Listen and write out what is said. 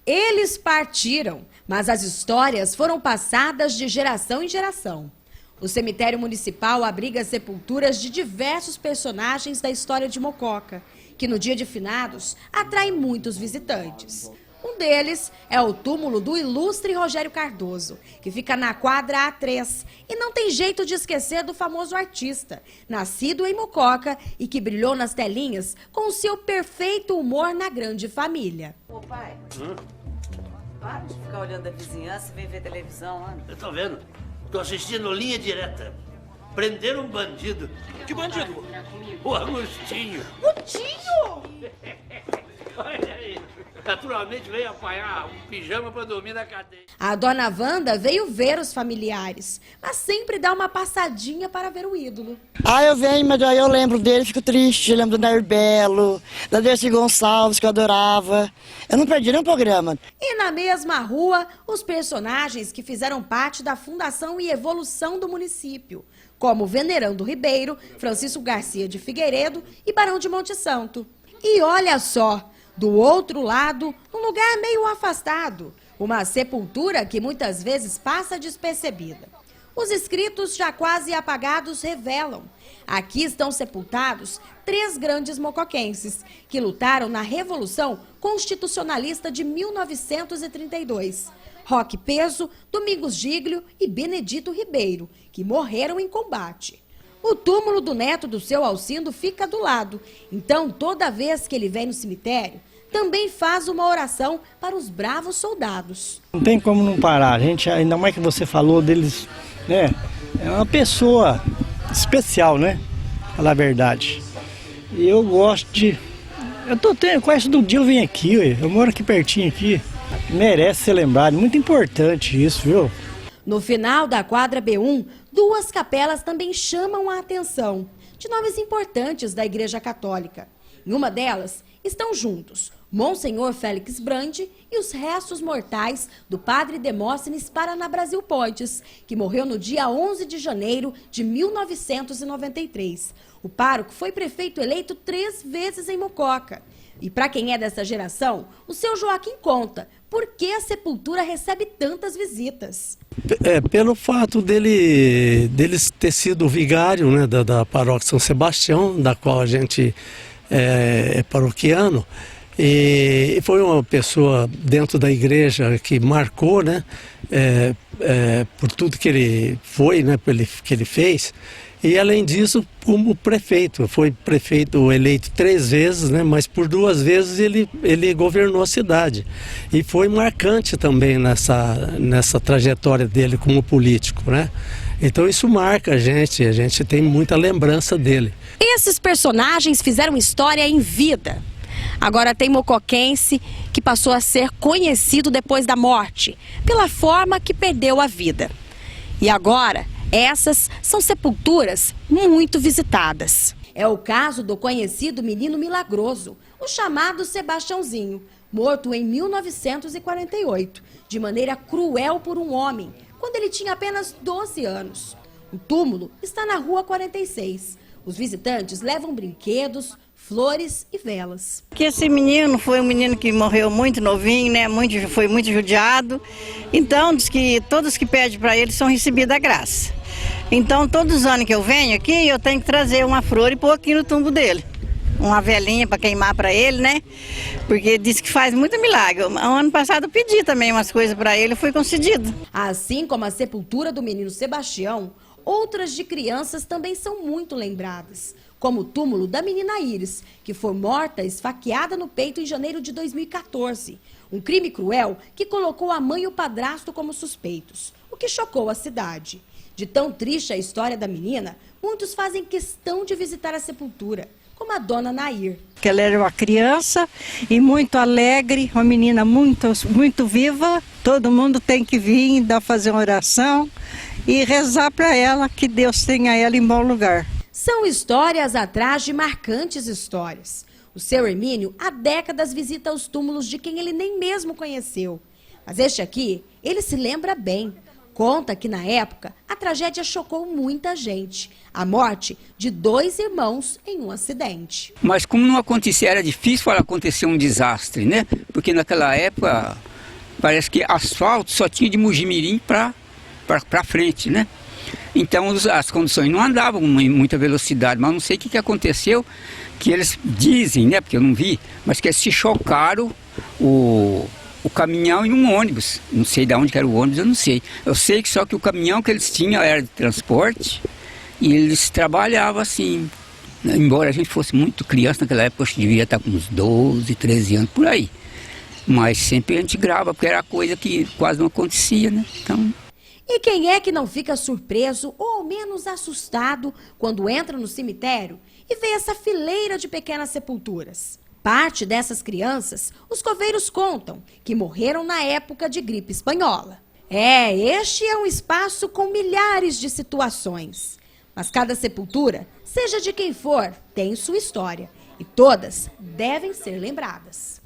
Eles partiram, mas as histórias foram passadas de geração em geração. O cemitério municipal abriga sepulturas de diversos personagens da história de Mococa, que no dia de finados atrai muitos visitantes. Um deles é o túmulo do ilustre Rogério Cardoso, que fica na quadra A3. E não tem jeito de esquecer do famoso artista, nascido em Mococa e que brilhou nas telinhas com o seu perfeito humor na Grande Família. Ô pai, para de ficar olhando a vizinhança e vem ver televisão, Ana. Eu tô vendo. Tô assistindo Linha Direta. Prenderam um bandido. Que bandido? O Agostinho. Tinho! Olha aí. Naturalmente veio apanhar um pijama pra dormir na cadeia. A dona Wanda veio ver os familiares, mas sempre dá uma passadinha para ver o ídolo. Eu venho, mas aí eu lembro dele, fico triste. Eu lembro do Nair Belo, da Dercy Gonçalves, que eu adorava. Eu não perdi nenhum programa. E na mesma rua, os personagens que fizeram parte da fundação e evolução do município, como Venerando Ribeiro, Francisco Garcia de Figueiredo e Barão de Monte Santo. E olha só, do outro lado, um lugar meio afastado, uma sepultura que muitas vezes passa despercebida. Os escritos já quase apagados revelam. Aqui estão sepultados 3 grandes mocoquenses que lutaram na Revolução Constitucionalista de 1932. Roque Peso, Domingos Giglio e Benedito Ribeiro, que morreram em combate. O túmulo do neto do seu Alcindo fica do lado. Então, toda vez que ele vem no cemitério, também faz uma oração para os bravos soldados. Não tem como não parar. A gente, ainda mais que você falou deles, né? É uma pessoa especial, né? Falar a verdade. E eu gosto de... quase todo dia eu venho aqui, eu moro aqui pertinho aqui. Merece ser lembrado. Muito importante isso, viu? No final da quadra B1, 2 capelas também chamam a atenção, de nomes importantes da Igreja Católica. Em uma delas estão juntos Monsenhor Félix Brandi e os restos mortais do padre Demóstenes Paraná Brasil Pontes, que morreu no dia 11 de janeiro de 1993. O pároco foi prefeito eleito 3 vezes em Mococa. E para quem é dessa geração, o seu Joaquim conta por que a sepultura recebe tantas visitas. Pelo fato dele ter sido vigário, né, da paróquia São Sebastião, da qual a gente é paroquiano, e foi uma pessoa dentro da igreja que marcou, né, por tudo que ele foi, né, que ele fez. E além disso, como prefeito, foi prefeito eleito 3 vezes, né, mas por 2 vezes ele governou a cidade. E foi marcante também nessa trajetória dele como político, né? Então isso marca a gente tem muita lembrança dele. Esses personagens fizeram história em vida. Agora tem mocoquense que passou a ser conhecido depois da morte, pela forma que perdeu a vida. E agora, essas são sepulturas muito visitadas. É o caso do conhecido menino milagroso, o chamado Sebastiãozinho, morto em 1948, de maneira cruel por um homem, quando ele tinha apenas 12 anos. O túmulo está na Rua 46. Os visitantes levam brinquedos, flores e velas. Que esse menino foi um menino que morreu muito novinho, né? Foi muito judiado. Então, diz que todos que pedem para ele são recebidos a graça. Então, todos os anos que eu venho aqui, eu tenho que trazer uma flor e pôr aqui no túmulo dele. Uma velinha para queimar para ele, né? Porque diz que faz muito milagre. O ano passado eu pedi também umas coisas para ele e foi concedido. Assim como a sepultura do menino Sebastião, outras de crianças também são muito lembradas, como o túmulo da menina Iris, que foi morta esfaqueada no peito em janeiro de 2014. Um crime cruel que colocou a mãe e o padrasto como suspeitos, o que chocou a cidade. De tão triste a história da menina, muitos fazem questão de visitar a sepultura, como a dona Nair. Que ela era uma criança e muito alegre, uma menina muito viva. Todo mundo tem que vir, fazer uma oração e rezar para ela, que Deus tenha ela em bom lugar. São histórias atrás de marcantes histórias. O seu Hermínio há décadas visita os túmulos de quem ele nem mesmo conheceu. Mas este aqui, ele se lembra bem. Conta que na época a tragédia chocou muita gente. A morte de 2 irmãos em um acidente. Mas como não acontecia, era difícil para acontecer um desastre, né? Porque naquela época Parece que asfalto só tinha de Mugimirim para frente, né? Então as conduções não andavam em muita velocidade, mas não sei o que aconteceu, que eles dizem, né, porque eu não vi, mas que eles se chocaram o caminhão e um ônibus. Não sei de onde que era o ônibus, eu não sei. Eu sei que só que o caminhão que eles tinham era de transporte e eles trabalhavam assim. Embora a gente fosse muito criança naquela época, acho que devia estar com uns 12, 13 anos por aí. Mas sempre a gente grava, porque era coisa que quase não acontecia, né? Então... E quem é que não fica surpreso ou ao menos assustado quando entra no cemitério e vê essa fileira de pequenas sepulturas? Parte dessas crianças, os coveiros contam que morreram na época de gripe espanhola. Este é um espaço com milhares de situações. Mas cada sepultura, seja de quem for, tem sua história. E todas devem ser lembradas.